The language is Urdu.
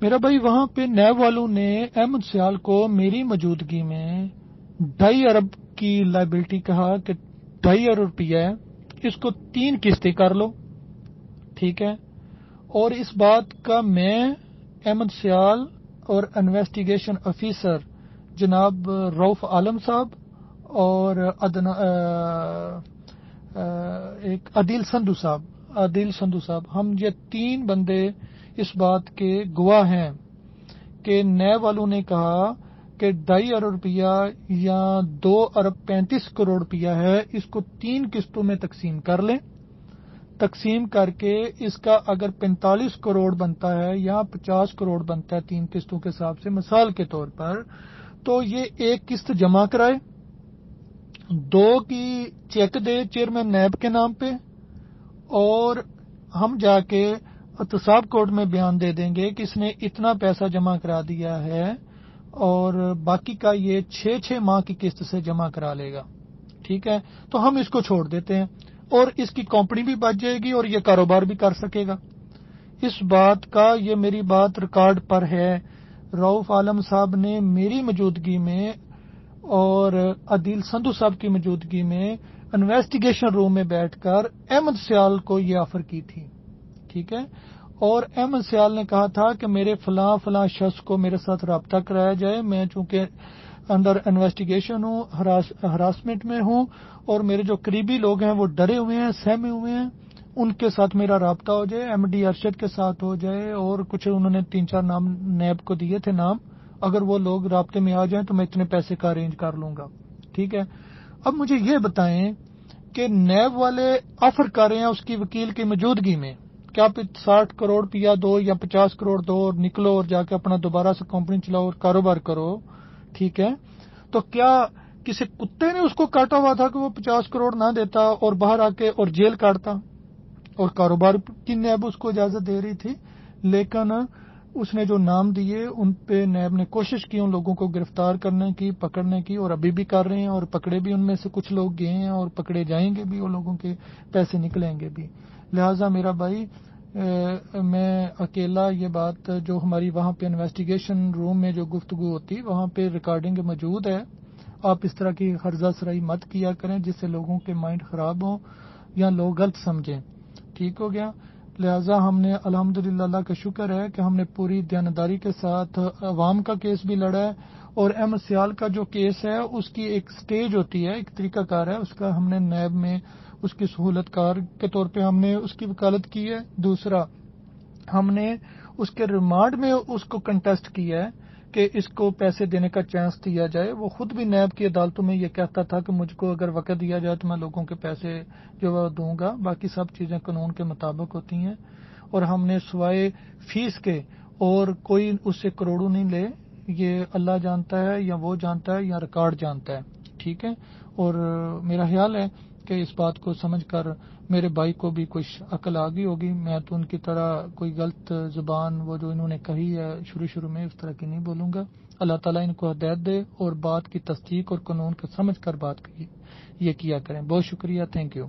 میرا بھائی وہاں پہ نیب والوں نے احمد سیال کو میری موجودگی میں 2.5 ارب کی لائبلٹی کہا کہ 2.5 ارب روپیہ ہے، اس کو 3 قسطیں کر لو، ٹھیک ہے۔ اور اس بات کا میں احمد سیال اور انویسٹیگیشن افیسر جناب روف عالم صاحب اور ایک عادل سندھو صاحب ہم یہ 3 بندے اس بات کے گواہ ہیں کہ نیب والوں نے کہا کہ 2.5 ارب روپیہ یا 2.35 ارب روپیہ ہے، اس کو 3 قسطوں میں تقسیم کر لیں، تقسیم کر کے اس کا اگر 45 کروڑ بنتا ہے یا 50 کروڑ بنتا ہے 3 قسطوں کے حساب سے، مثال کے طور پر، تو یہ 1 قسط جمع کرائے، 2 کی چیک دے چیئرمین نیب کے نام پہ، اور ہم جا کے احتساب کورٹ میں بیان دے دیں گے کہ اس نے اتنا پیسہ جمع کرا دیا ہے، اور باقی کا یہ 6 ماہ کی قسط سے جمع کرا لے گا، ٹھیک ہے۔ تو ہم اس کو چھوڑ دیتے ہیں اور اس کی کمپنی بھی بچ جائے گی اور یہ کاروبار بھی کر سکے گا۔ اس بات کا، یہ میری بات ریکارڈ پر ہے، رؤف عالم صاحب نے میری موجودگی میں اور عادل سندھو صاحب کی موجودگی میں انویسٹیگیشن روم میں بیٹھ کر احمد سیال کو یہ آفر کی تھی، ٹھیک ہے۔ اور احمد سیال نے کہا تھا کہ میرے فلاں شخص کو میرے ساتھ رابطہ کرایا جائے، میں چونکہ انڈر انویسٹیگیشن ہوں، ہراسمنٹ میں ہوں، اور میرے جو قریبی لوگ ہیں وہ ڈرے ہوئے ہیں، سہمے ہوئے ہیں، ان کے ساتھ میرا رابطہ ہو جائے، ایم ڈی ارشد کے ساتھ ہو جائے، اور کچھ انہوں نے 3-4 نام نیب کو دیے تھے نام، اگر وہ لوگ رابطے میں آ جائیں تو میں اتنے پیسے کا ارینج کر لوں گا، ٹھیک ہے۔ اب مجھے یہ بتائیں کہ نیب والے آفر کر رہے ہیں اس کی وکیل کی موجودگی میں کہ آپ 60 کروڑ روپیہ دو یا 50 کروڑ دو اور نکلو اور جا کے اپنا دوبارہ سے کمپنی چلاؤ اور کاروبار کرو، ٹھیک ہے۔ تو کیا کسی کتے نے اس کو کاٹا ہوا تھا کہ وہ 50 کروڑ نہ دیتا اور باہر آ کے اور جیل کاٹتا، اور کاروبار کی نیب اس کو اجازت دے رہی تھی، لیکن اس نے جو نام دیے ان پہ نیب نے کوشش کی ان لوگوں کو گرفتار کرنے کی، پکڑنے کی، اور ابھی بھی کر رہے ہیں، اور پکڑے بھی ان میں سے کچھ لوگ گئے ہیں اور پکڑے جائیں گے بھی، اور لوگوں کے پیسے نکلیں گے بھی۔ لہٰذا میرا بھائی، میں اکیلا یہ بات جو ہماری وہاں پہ انویسٹیگیشن روم میں جو گفتگو ہوتی وہاں پہ ریکارڈنگ موجود ہے، آپ اس طرح کی ہرزہ سرائی مت کیا کریں جس سے لوگوں کے مائنڈ خراب ہوں یا لوگ غلط سمجھیں، ٹھیک ہو گیا۔ لہٰذا ہم نے الحمدللہ، اللہ کا شکر ہے کہ ہم نے پوری دیانتداری کے ساتھ عوام کا کیس بھی لڑا ہے، اور احمد سیال کا جو کیس ہے اس کی ایک سٹیج ہوتی ہے، ایک طریقہ کار ہے اس کا، ہم نے نیب میں اس کی سہولت کار کے طور پہ ہم نے اس کی وکالت کی ہے۔ دوسرا، ہم نے اس کے ریمانڈ میں اس کو کنٹیسٹ کیا ہے کہ اس کو پیسے دینے کا چانس دیا جائے۔ وہ خود بھی نیب کی عدالتوں میں یہ کہتا تھا کہ مجھ کو اگر وقت دیا جائے تو میں لوگوں کے پیسے جو دوں گا، باقی سب چیزیں قانون کے مطابق ہوتی ہیں، اور ہم نے سوائے فیس کے اور کوئی اس سے کروڑوں نہیں لے، یہ اللہ جانتا ہے یا وہ جانتا ہے یا ریکارڈ جانتا ہے، ٹھیک ہے۔ اور میرا خیال ہے کہ اس بات کو سمجھ کر میرے بھائی کو بھی کچھ عقل آ گئی ہوگی، میں تو ان کی طرح کوئی غلط زبان وہ جو انہوں نے کہی ہے شروع میں اس طرح کی نہیں بولوں گا۔ اللہ تعالیٰ ان کو ہدایت دے اور بات کی تصدیق اور قانون کو سمجھ کر بات کی یہ کیا کریں۔ بہت شکریہ، تھینک یو۔